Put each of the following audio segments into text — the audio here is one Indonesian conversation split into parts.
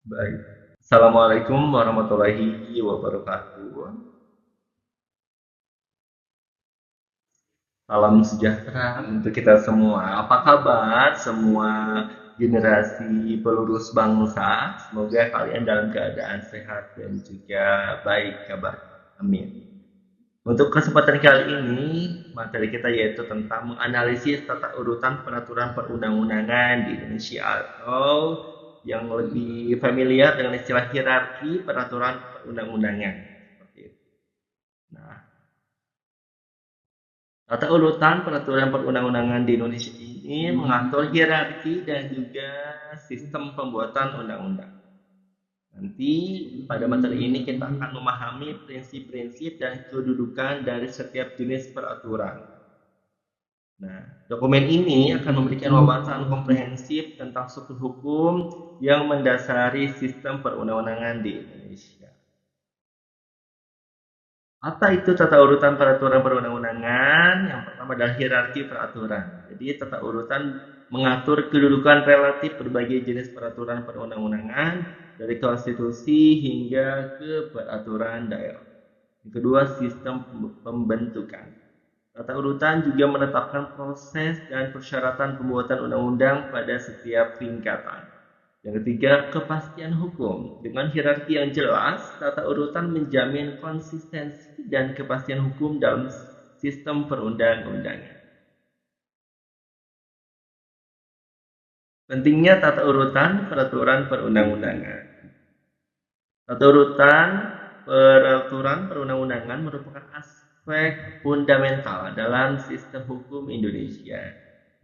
Baik. Assalamualaikum warahmatullahi wabarakatuh. Salam sejahtera untuk kita semua. Apa kabar semua generasi pelurus bangsa? Semoga kalian dalam keadaan sehat dan juga baik kabar. Amin. Untuk kesempatan kali ini, materi kita yaitu tentang menganalisis tata urutan peraturan perundang-undangan di Indonesia atau yang lebih familiar dengan istilah hierarki peraturan perundang-undangan. Seperti itu. Nah, tata urutan peraturan perundang-undangan di Indonesia ini mengatur hierarki dan juga sistem pembuatan undang-undang. Nanti pada materi ini kita akan memahami prinsip-prinsip dan kedudukan dari setiap jenis peraturan. Nah, dokumen ini akan memberikan wawasan komprehensif tentang struktur hukum yang mendasari sistem perundang-undangan di Indonesia. Apa itu tata urutan peraturan perundang-undangan? Yang pertama adalah hierarki peraturan. Jadi tata urutan mengatur kedudukan relatif berbagai jenis peraturan perundang-undangan dari konstitusi hingga ke peraturan daerah. Yang kedua, sistem pembentukan. Tata urutan juga menetapkan proses dan persyaratan pembuatan undang-undang pada setiap tingkatan. Yang ketiga, kepastian hukum. Dengan hierarki yang jelas, tata urutan menjamin konsistensi dan kepastian hukum dalam sistem perundang-undangan. Pentingnya tata urutan peraturan perundang-undangan. Tata urutan peraturan perundang-undangan merupakan aspek fundamental dalam sistem hukum Indonesia.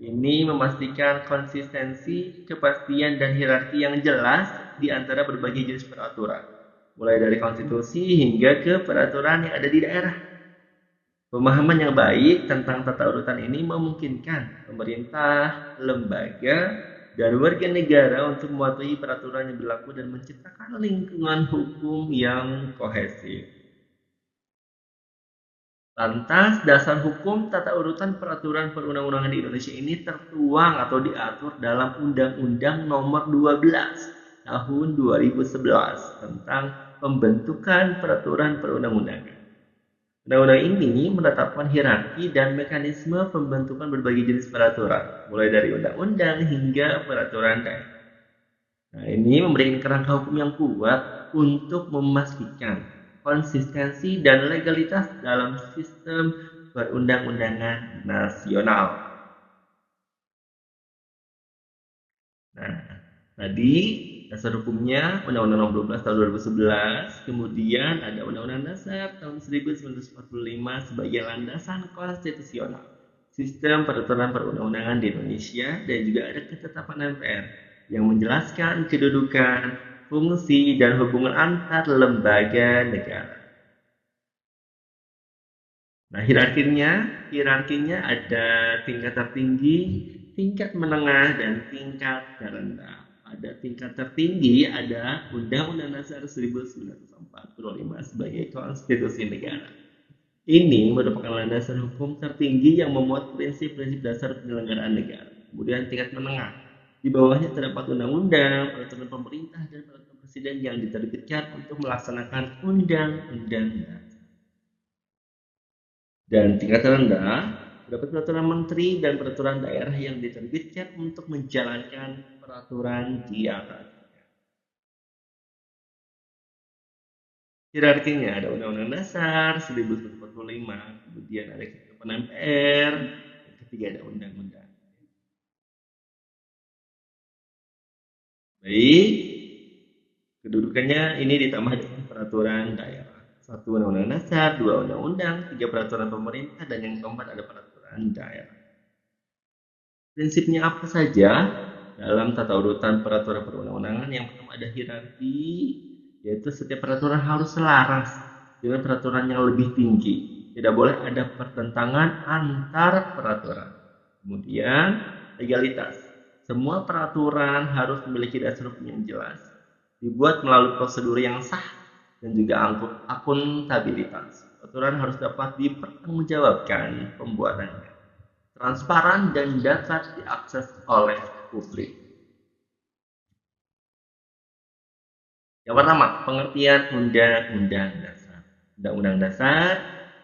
Ini memastikan konsistensi, kepastian, dan hierarki yang jelas di antara berbagai jenis peraturan, mulai dari konstitusi hingga ke peraturan yang ada di daerah. Pemahaman yang baik tentang tata urutan ini memungkinkan pemerintah, lembaga, dan warga negara untuk mematuhi peraturan yang berlaku dan menciptakan lingkungan hukum yang kohesif. Lantas, dasar hukum tata urutan peraturan perundang-undangan di Indonesia ini tertuang atau diatur dalam Undang-Undang Nomor 12 Tahun 2011 tentang pembentukan peraturan perundang-undangan. Undang-undang ini menetapkan hierarki dan mekanisme pembentukan berbagai jenis peraturan, mulai dari undang-undang hingga peraturan daerah. Nah, ini memberikan kerangka hukum yang kuat untuk memastikan konsistensi dan legalitas dalam sistem perundang-undangan nasional. Nah, tadi dasar hukumnya Undang-Undang Nomor 12 Tahun 2011, kemudian ada Undang-Undang Dasar tahun 1945 sebagai landasan konstitusional sistem peraturan perundang-undangan di Indonesia, dan juga ada ketetapan MPR yang menjelaskan kedudukan, fungsi, dan hubungan antar lembaga negara. Nah, hierarkinya ada tingkat tertinggi, tingkat menengah, dan tingkat terendah. Pada tingkat tertinggi ada Undang-Undang Dasar 1945 sebagai konstitusi negara. Ini merupakan landasan hukum tertinggi yang memuat prinsip-prinsip dasar penyelenggaraan negara. Kemudian tingkat menengah. Di bawahnya terdapat undang-undang, peraturan pemerintah, dan peraturan presiden yang diterbitkan untuk melaksanakan undang-undang. Dan tingkat rendah, terdapat peraturan menteri dan peraturan daerah yang diterbitkan untuk menjalankan peraturan di atas. Hierarkinya ada Undang-Undang Dasar 1945, kemudian ada ketetapan MPR, yang ketiga ada undang-undang. Baik, kedudukannya ini ditambah dengan peraturan daerah. Satu Undang-Undang Dasar, dua Undang-Undang, tiga peraturan pemerintah, dan yang keempat ada peraturan daerah. Prinsipnya apa saja dalam tata urutan peraturan perundang-undangan? Yang pertama ada hierarki, yaitu setiap peraturan harus selaras dengan peraturan yang lebih tinggi. Tidak boleh ada pertentangan antar peraturan. Kemudian legalitas. Semua peraturan harus memiliki dasar hukum yang jelas, dibuat melalui prosedur yang sah, dan juga akuntabilitas. Peraturan harus dapat dipertanggungjawabkan pembuatannya, transparan, dan dapat diakses oleh publik. Yang pertama, pengertian Undang-Undang Dasar. Undang-Undang Dasar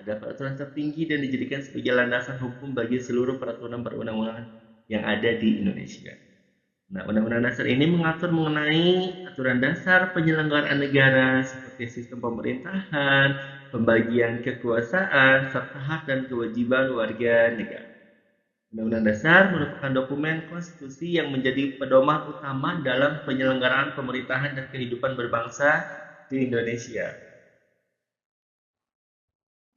adalah peraturan tertinggi dan dijadikan sebagai landasan hukum bagi seluruh peraturan perundang-undangan yang ada di Indonesia. Nah, Undang-Undang Dasar ini mengatur mengenai aturan dasar penyelenggaraan negara seperti sistem pemerintahan, pembagian kekuasaan, serta hak dan kewajiban warga negara. Undang-Undang Dasar merupakan dokumen konstitusi yang menjadi pedoman utama dalam penyelenggaraan pemerintahan dan kehidupan berbangsa di Indonesia.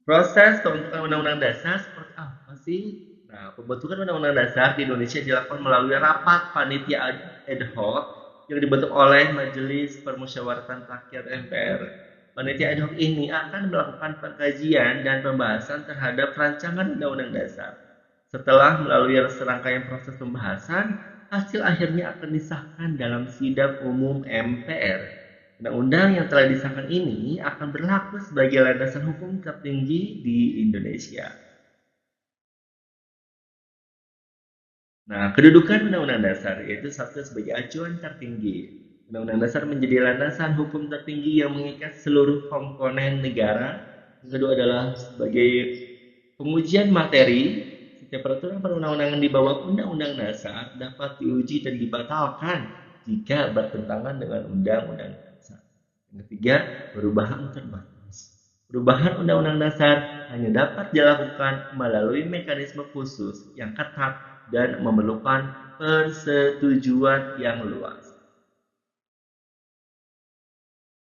Proses pembentukan Undang-Undang Dasar seperti apa sih? Nah, pembentukan Undang-Undang Dasar di Indonesia dilakukan melalui rapat panitia ad hoc yang dibentuk oleh Majelis Permusyawaratan Rakyat MPR. Panitia ad hoc ini akan melakukan pengkajian dan pembahasan terhadap rancangan Undang-Undang Dasar. Setelah melalui serangkaian proses pembahasan, hasil akhirnya akan disahkan dalam sidang umum MPR. Undang-undang yang telah disahkan ini akan berlaku sebagai landasan hukum tertinggi di Indonesia. Nah, kedudukan Undang-Undang Dasar yaitu satu sebagai acuan tertinggi. Undang-Undang Dasar menjadi landasan hukum tertinggi yang mengikat seluruh komponen negara. Yang kedua adalah sebagai pengujian materi. Setiap peraturan perundang-undangan di bawah Undang-Undang Dasar dapat diuji dan dibatalkan jika bertentangan dengan Undang-Undang Dasar. Yang ketiga, perubahan terbatas. Perubahan Undang-Undang Dasar hanya dapat dilakukan melalui mekanisme khusus yang ketat dan memerlukan persetujuan yang luas.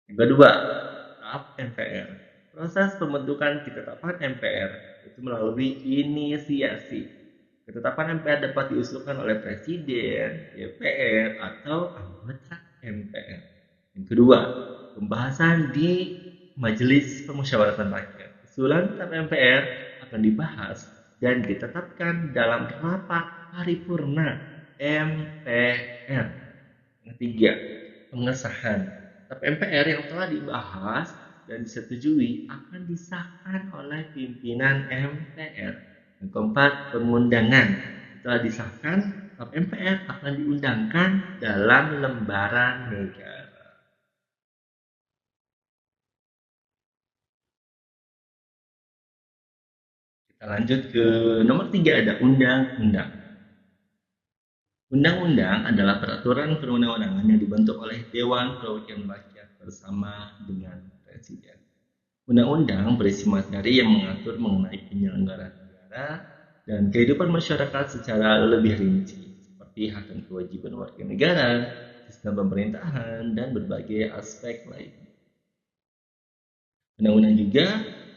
Yang kedua, tahap MPR. Proses pembentukan ketetapan MPR itu melalui inisiasi. Ketetapan MPR dapat diusulkan oleh Presiden, DPR, atau anggota MPR. Yang kedua, pembahasan di Majelis Permusyawaratan Rakyat. Usulan tetap MPR akan dibahas dan ditetapkan dalam rapat paripurna MPR. Yang ketiga, pengesahan. Tetap MPR yang telah dibahas dan disetujui akan disahkan oleh pimpinan MPR. Yang keempat, pengundangan. Setelah disahkan, tetap MPR akan diundangkan dalam lembaran negara. Kita lanjut ke nomor 3, ada undang-undang. Undang-undang adalah peraturan perundang-undangan yang dibentuk oleh Dewan Perwakilan Rakyat bersama dengan Presiden. Undang-undang berisi materi yang mengatur mengenai penyelenggaraan negara dan kehidupan masyarakat secara lebih rinci, seperti hak dan kewajiban warga negara, sistem pemerintahan, dan berbagai aspek lainnya. Undang-undang juga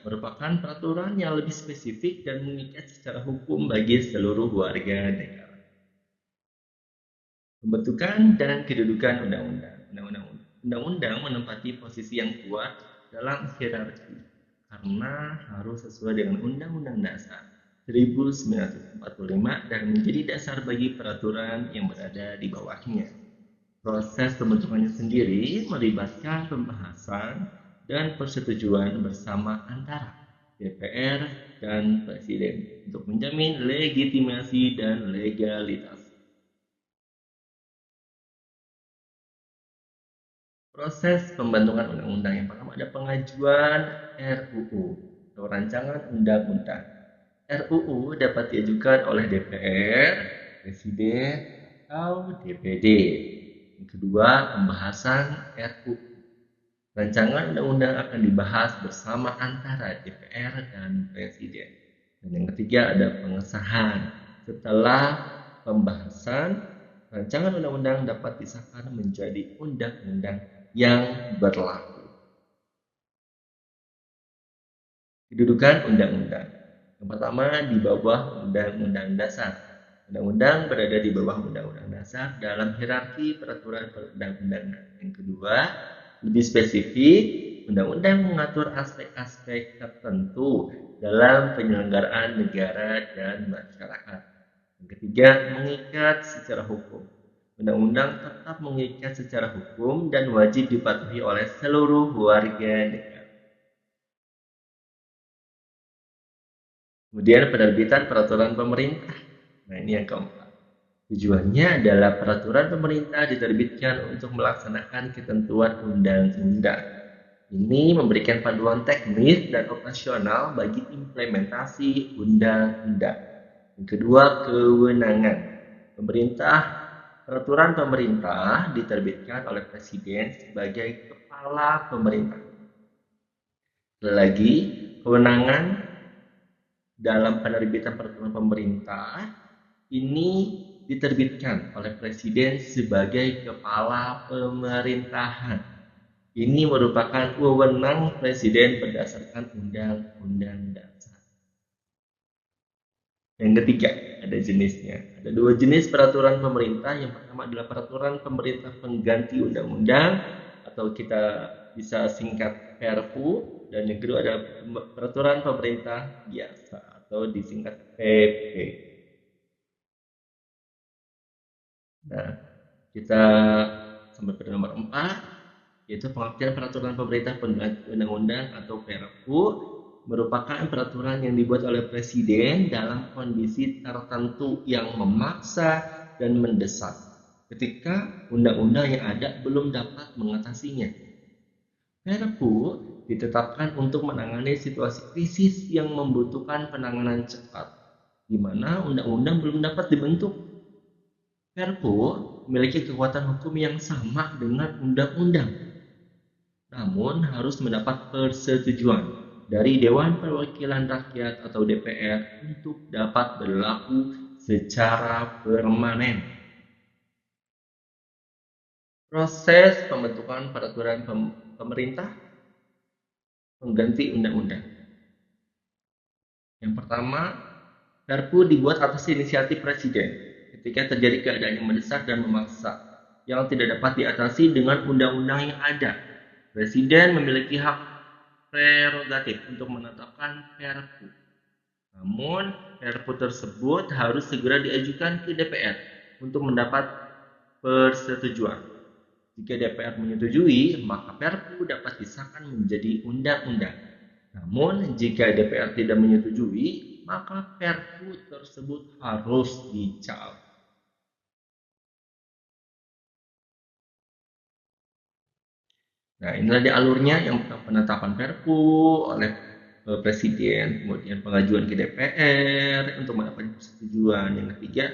merupakan peraturan yang lebih spesifik dan mengikat secara hukum bagi seluruh warga negara. Pembentukan dan kedudukan undang-undang. Undang-undang menempati posisi yang kuat dalam hierarki karena harus sesuai dengan Undang-Undang Dasar 1945 dan menjadi dasar bagi peraturan yang berada di bawahnya. Proses pembentukannya sendiri melibatkan pembahasan dan persetujuan bersama antara DPR dan Presiden untuk menjamin legitimasi dan legalitas. Proses pembentukan undang-undang yang pertama ada pengajuan RUU atau rancangan undang-undang. RUU dapat diajukan oleh DPR, Presiden, atau DPD. Yang kedua, pembahasan RUU. Rancangan undang-undang akan dibahas bersama antara DPR dan Presiden. Dan yang ketiga ada pengesahan. Setelah pembahasan, rancangan undang-undang dapat disahkan menjadi undang-undang yang berlaku. Kedudukan undang-undang. Yang pertama di bawah Undang-Undang Dasar. Undang-undang berada di bawah Undang-Undang Dasar dalam hierarki peraturan perundang-undangan. Yang kedua, lebih spesifik, undang-undang mengatur aspek-aspek tertentu dalam penyelenggaraan negara dan masyarakat. Yang ketiga, mengikat secara hukum. Undang-undang tetap mengikat secara hukum dan wajib dipatuhi oleh seluruh warga negara. Kemudian penerbitan peraturan pemerintah. Nah, ini yang keempat. Tujuannya adalah peraturan pemerintah diterbitkan untuk melaksanakan ketentuan undang-undang. Ini memberikan panduan teknis dan operasional bagi implementasi undang-undang. Yang kedua, kewenangan. Peraturan pemerintah diterbitkan oleh Presiden sebagai kepala pemerintah. Lagi, kewenangan dalam penerbitan peraturan pemerintah ini diterbitkan oleh Presiden sebagai kepala pemerintahan. Ini merupakan wewenang Presiden berdasarkan Undang-Undang Dasar. Yang ketiga, ada jenisnya. Ada dua jenis peraturan pemerintah. Yang pertama adalah peraturan pemerintah pengganti undang-undang atau kita bisa singkat Perpu, dan yang kedua adalah peraturan pemerintah biasa atau disingkat PP. Nah, kita sampai pada nomor 4, yaitu pengertian peraturan pemerintah pengganti undang-undang atau Perpu merupakan peraturan yang dibuat oleh Presiden dalam kondisi tertentu yang memaksa dan mendesak ketika undang-undang yang ada belum dapat mengatasinya. Perpu ditetapkan untuk menangani situasi krisis yang membutuhkan penanganan cepat, di mana undang-undang belum dapat dibentuk. Perpu memiliki kekuatan hukum yang sama dengan undang-undang, namun harus mendapat persetujuan dari Dewan Perwakilan Rakyat atau DPR untuk dapat berlaku secara permanen. Proses pembentukan peraturan pemerintah pengganti undang-undang. Yang pertama, Perpu dibuat atas inisiatif Presiden ketika terjadi keadaan yang mendesak dan memaksa yang tidak dapat diatasi dengan undang-undang yang ada. Presiden memiliki hak prerogatif untuk menetapkan Perpu. Namun, Perpu tersebut harus segera diajukan ke DPR untuk mendapat persetujuan. Jika DPR menyetujui, maka Perpu dapat disahkan menjadi undang-undang. Namun, jika DPR tidak menyetujui, maka Perpu tersebut harus dicabut. Nah, inilah dia alurnya, yang penetapan Perpu oleh Presiden, kemudian pengajuan ke DPR untuk mendapat persetujuan. Yang ketiga,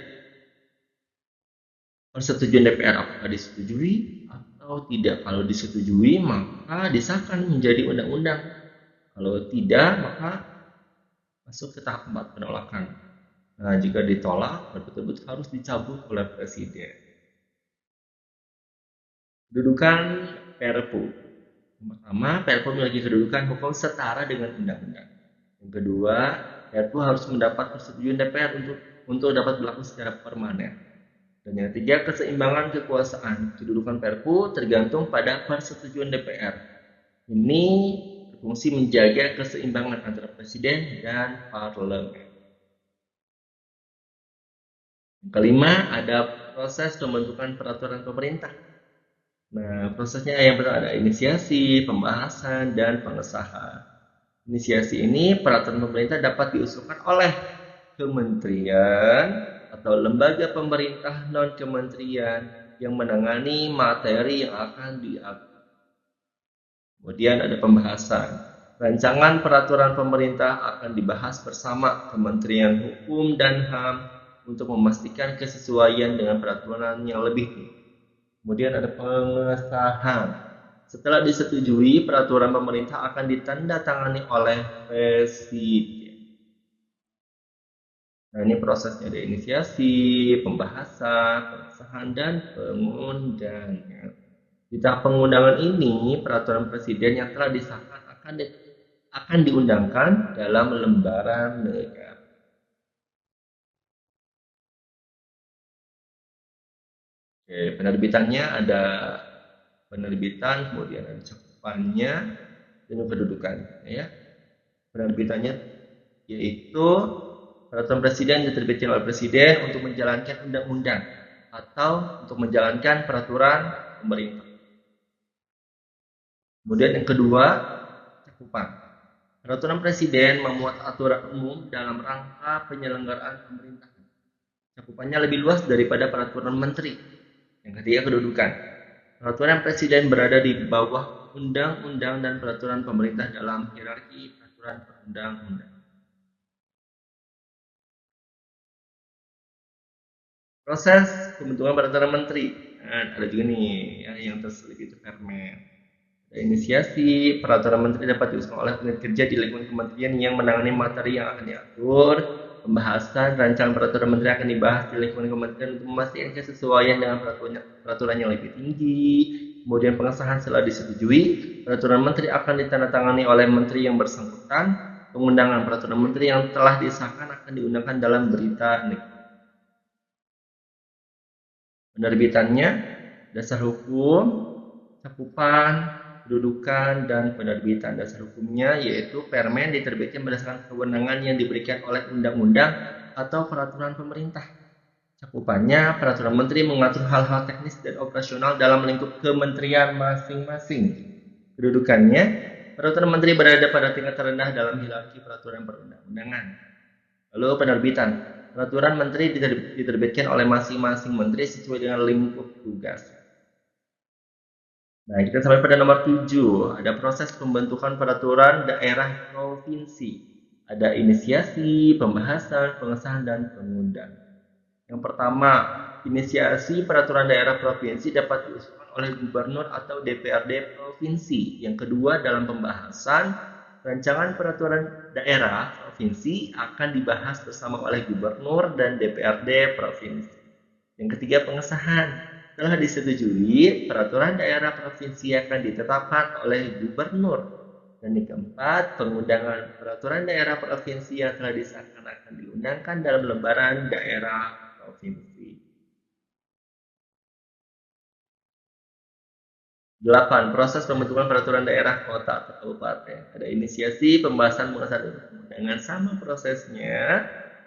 persetujuan DPR apakah disetujui atau tidak. Kalau disetujui, maka disahkan menjadi undang-undang. Kalau tidak, maka masuk ke tahap 4, penolakan. Nah, jika ditolak, Perpu tersebut harus dicabut oleh Presiden. Kedudukan Perpu. Yang pertama, Perpu memiliki kedudukan hukum setara dengan undang-undang. Yang kedua, Perpu harus mendapat persetujuan DPR untuk dapat berlaku secara permanen. Dan yang ketiga, keseimbangan kekuasaan. Kedudukan Perpu tergantung pada persetujuan DPR. Ini berfungsi menjaga keseimbangan antara Presiden dan Parlemen. Yang kelima, ada proses pembentukan peraturan pemerintah. Nah, prosesnya yang pertama ada inisiasi, pembahasan, dan pengesahan. Inisiasi ini peraturan pemerintah dapat diusulkan oleh kementerian atau lembaga pemerintah non-kementerian yang menangani materi yang akan diatur. Kemudian ada pembahasan. Rancangan peraturan pemerintah akan dibahas bersama Kementerian Hukum dan HAM untuk memastikan kesesuaian dengan peraturan yang lebih tinggi. Kemudian ada pengesahan. Setelah disetujui, peraturan pemerintah akan ditandatangani oleh Presiden. Nah, ini prosesnya ada inisiasi, pembahasan, pengesahan, dan pengundangan. Di tahap pengundangan ini, peraturan Presiden yang telah disahkan akan diundangkan dalam lembaran negara. Oke, penerbitannya ada penerbitan, kemudian ada cakupannya, dan kedudukan. Ya. Penerbitannya yaitu peraturan Presiden diterbitkan oleh Presiden untuk menjalankan undang-undang atau untuk menjalankan peraturan pemerintah. Kemudian yang kedua, cakupan. Peraturan Presiden memuat aturan umum dalam rangka penyelenggaraan pemerintahan. Cakupannya lebih luas daripada peraturan menteri. Yang ketiga, kedudukan. Peraturan presiden berada di bawah undang-undang dan peraturan pemerintah dalam hierarki peraturan perundang-undang. Proses pembentukan peraturan menteri. Nah, ada juga nih ya, yang terselip itu permen. Ada inisiasi, peraturan menteri dapat diusulkan oleh unit kerja di lingkungan kementerian yang menangani materi yang akan diatur. Pembahasan rancangan peraturan menteri akan dibahas di lingkungan kementerian untuk memastikan kesesuaian dengan peraturan yang lebih tinggi. Kemudian pengesahan setelah disetujui, peraturan menteri akan ditandatangani oleh menteri yang bersangkutan. Pengundangan peraturan menteri yang telah disahkan akan diundangkan dalam berita negara. Penerbitannya, dasar hukum, cakupan, kedudukan, dan penerbitan. Dasar hukumnya yaitu permen diterbitkan berdasarkan kewenangan yang diberikan oleh undang-undang atau peraturan pemerintah. Cakupannya, peraturan menteri mengatur hal-hal teknis dan operasional dalam lingkup kementerian masing-masing. Kedudukannya, peraturan menteri berada pada tingkat terendah dalam hierarki peraturan perundang-undangan. Lalu penerbitan. Peraturan menteri diterbitkan oleh masing-masing menteri sesuai dengan lingkup tugas. Nah, kita sampai pada nomor 7. Ada proses pembentukan peraturan daerah provinsi. Ada inisiasi, pembahasan, pengesahan, dan pengundang. Yang pertama, inisiasi peraturan daerah provinsi dapat diusulkan oleh gubernur atau DPRD provinsi. Yang kedua, dalam pembahasan, rancangan peraturan daerah provinsi akan dibahas bersama oleh gubernur dan DPRD provinsi. Yang ketiga, pengesahan. Setelah disetujui, peraturan daerah provinsi akan ditetapkan oleh gubernur. Dan yang keempat, pengundangan peraturan daerah provinsi yang telah disahkan akan diundangkan dalam lembaran daerah provinsi. 8. Proses pembentukan peraturan daerah kota atau kabupaten. Ada inisiasi, pembahasan, pengesahan, dengan sama prosesnya.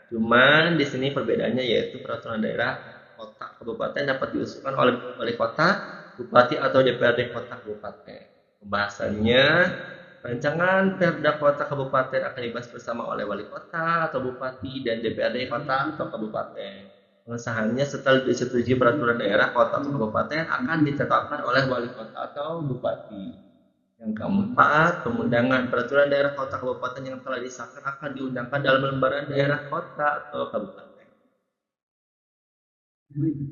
Cuman di sini perbedaannya yaitu peraturan daerah kota kabupaten dapat diusulkan oleh wali kota, bupati atau DPRD kota kabupaten. Pembahasannya, rancangan perda kota kabupaten akan dibahas bersama oleh wali kota atau bupati dan DPRD kota atau kabupaten. Pengesahannya setelah disetujui peraturan daerah kota atau kabupaten akan ditetapkan oleh wali kota atau bupati. Yang keempat, pengundangan peraturan daerah kota kabupaten yang telah disahkan akan diundangkan dalam lembaran daerah kota atau kabupaten.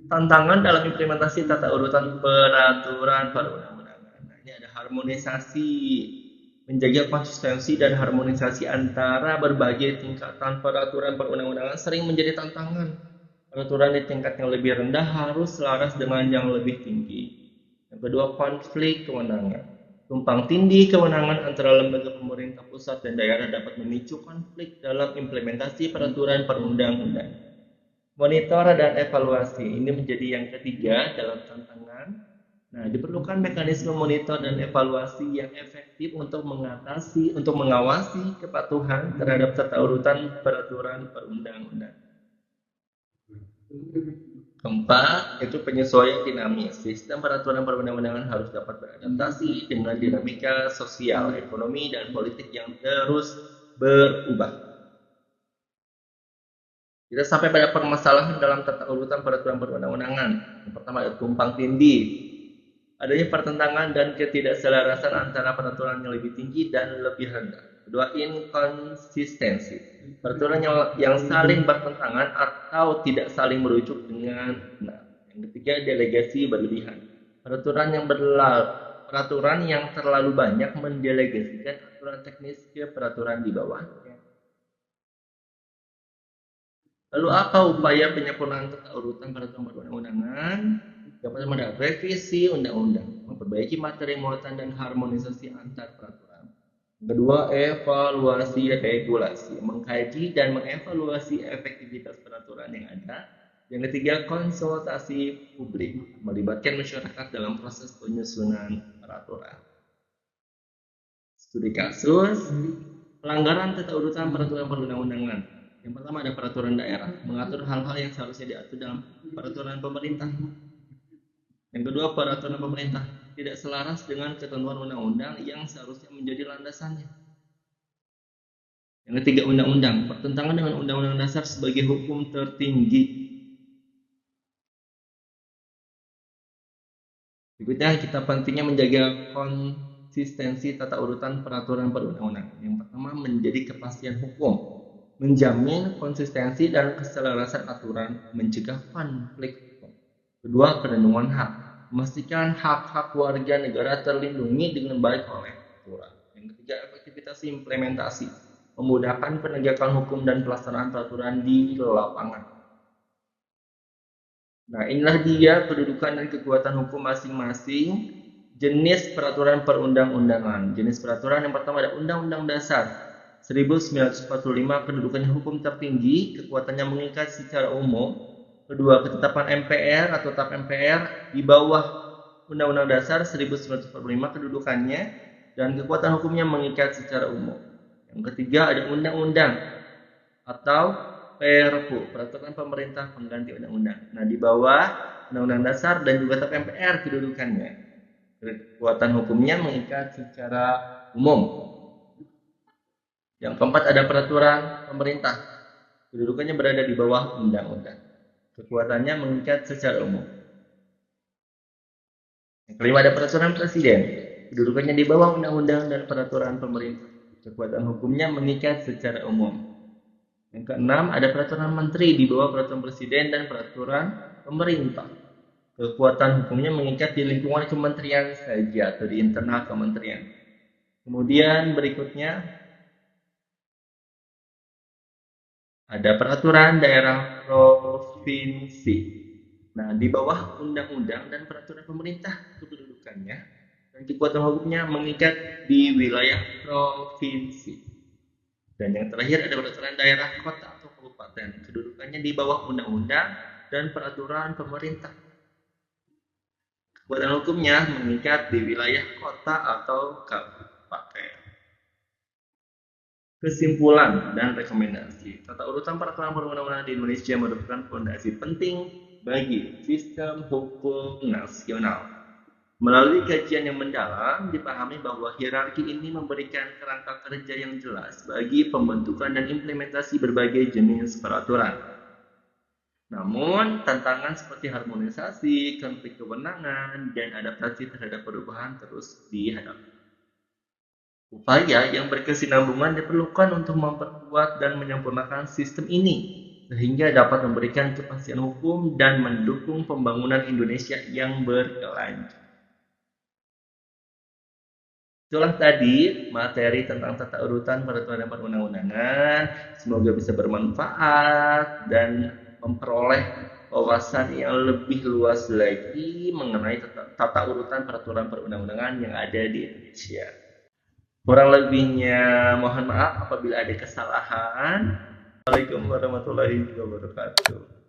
Tantangan dalam implementasi tata urutan peraturan perundang-undangan. Nah, ini ada harmonisasi, menjaga konsistensi dan harmonisasi antara berbagai tingkatan peraturan perundang-undangan sering menjadi tantangan. Peraturan di tingkat yang lebih rendah harus selaras dengan yang lebih tinggi. Yang kedua, konflik kewenangan. Tumpang tindih kewenangan antara lembaga pemerintah pusat dan daerah dapat memicu konflik dalam implementasi peraturan perundang-undangan. Monitor dan evaluasi ini menjadi yang ketiga dalam tantangan. Nah, diperlukan mekanisme monitor dan evaluasi yang efektif untuk mengawasi kepatuhan terhadap tata urutan peraturan perundang-undangan. Keempat, itu penyesuaian dinamis. Sistem peraturan perundang-undangan harus dapat beradaptasi dengan dinamika sosial, ekonomi, dan politik yang terus berubah. Kita sampai pada permasalahan dalam tata urutan peraturan perundang-undangan. Yang pertama, ada tumpang tindih. Adanya pertentangan dan ketidakselarasan antara peraturan yang lebih tinggi dan lebih rendah. Kedua, inkonsistensi. Peraturan yang saling bertentangan atau tidak saling merujuk dengan benar. Yang ketiga, delegasi berlebihan. Peraturan yang terlalu banyak mendelegasikan aturan teknis ke peraturan di bawahnya. Lalu apa upaya penyempurnaan tata urutan peraturan perundang-undangan? Yang pertama ada revisi undang-undang, memperbaiki materi muatan dan harmonisasi antar peraturan. Kedua, evaluasi regulasi, mengkaji dan mengevaluasi efektivitas peraturan yang ada. Yang ketiga, konsultasi publik, melibatkan masyarakat dalam proses penyusunan peraturan. Studi kasus, pelanggaran tata urutan peraturan perundang-undangan. Yang pertama ada peraturan daerah, mengatur hal-hal yang seharusnya diatur dalam peraturan pemerintah. Yang kedua, peraturan pemerintah tidak selaras dengan ketentuan undang-undang yang seharusnya menjadi landasannya. Yang ketiga, undang-undang, pertentangan dengan undang-undang dasar sebagai hukum tertinggi. Berikutnya, kita pentingnya menjaga konsistensi tata urutan peraturan perundang-undangan. Yang pertama, menjadi kepastian hukum, menjamin konsistensi dan keselarasan aturan, mencegah konflik hukum. Kedua, perlindungan hak, memastikan hak-hak warga negara terlindungi dengan baik oleh aturan. Yang ketiga, efektivitas implementasi, memudahkan penegakan hukum dan pelaksanaan peraturan di lapangan. Nah, inilah dia kedudukan dan kekuatan hukum masing-masing jenis peraturan perundang-undangan. Jenis peraturan yang pertama ada Undang-Undang Dasar 1945, kedudukannya hukum tertinggi, kekuatannya mengikat secara umum. Kedua, ketetapan MPR atau TAP MPR di bawah Undang-Undang Dasar 1945, kedudukannya dan kekuatan hukumnya mengikat secara umum. Yang ketiga ada Undang-Undang atau Perpu, peraturan pemerintah pengganti undang-undang. Nah, di bawah Undang-Undang Dasar dan juga TAP MPR kedudukannya. Kekuatan hukumnya mengikat secara umum. Yang keempat ada peraturan pemerintah. Kedudukannya berada di bawah undang-undang. Kekuatannya mengikat secara umum. Yang kelima ada peraturan presiden. Kedudukannya di bawah undang-undang dan peraturan pemerintah. Kekuatan hukumnya mengikat secara umum. Yang keenam, ada peraturan menteri di bawah peraturan presiden dan peraturan pemerintah. Kekuatan hukumnya mengikat di lingkungan kementerian saja atau di internal kementerian. Kemudian berikutnya ada peraturan daerah provinsi. Nah, di bawah undang-undang dan peraturan pemerintah kedudukannya dan kekuatan hukumnya mengikat di wilayah provinsi. Dan yang terakhir ada peraturan daerah, kota, atau kabupaten. Kedudukannya di bawah undang-undang dan peraturan pemerintah. Kekuatan hukumnya mengikat di wilayah kota atau kabupaten. Kesimpulan dan rekomendasi. Tata urutan peraturan perundang-undangan di Indonesia merupakan fondasi penting bagi sistem hukum nasional. Melalui kajian yang mendalam, dipahami bahwa hierarki ini memberikan kerangka kerja yang jelas bagi pembentukan dan implementasi berbagai jenis peraturan. Namun, tantangan seperti harmonisasi, konflik kewenangan, dan adaptasi terhadap perubahan terus dihadapi. Upaya yang berkesinambungan diperlukan untuk memperkuat dan menyempurnakan sistem ini, sehingga dapat memberikan kepastian hukum dan mendukung pembangunan Indonesia yang berkelanjutan. Itulah tadi materi tentang tata urutan peraturan perundang-undangan. Semoga bisa bermanfaat dan memperoleh wawasan yang lebih luas lagi mengenai tata urutan peraturan perundang-undangan yang ada di Indonesia. Kurang lebihnya mohon maaf apabila ada kesalahan. Assalamualaikum warahmatullahi wabarakatuh.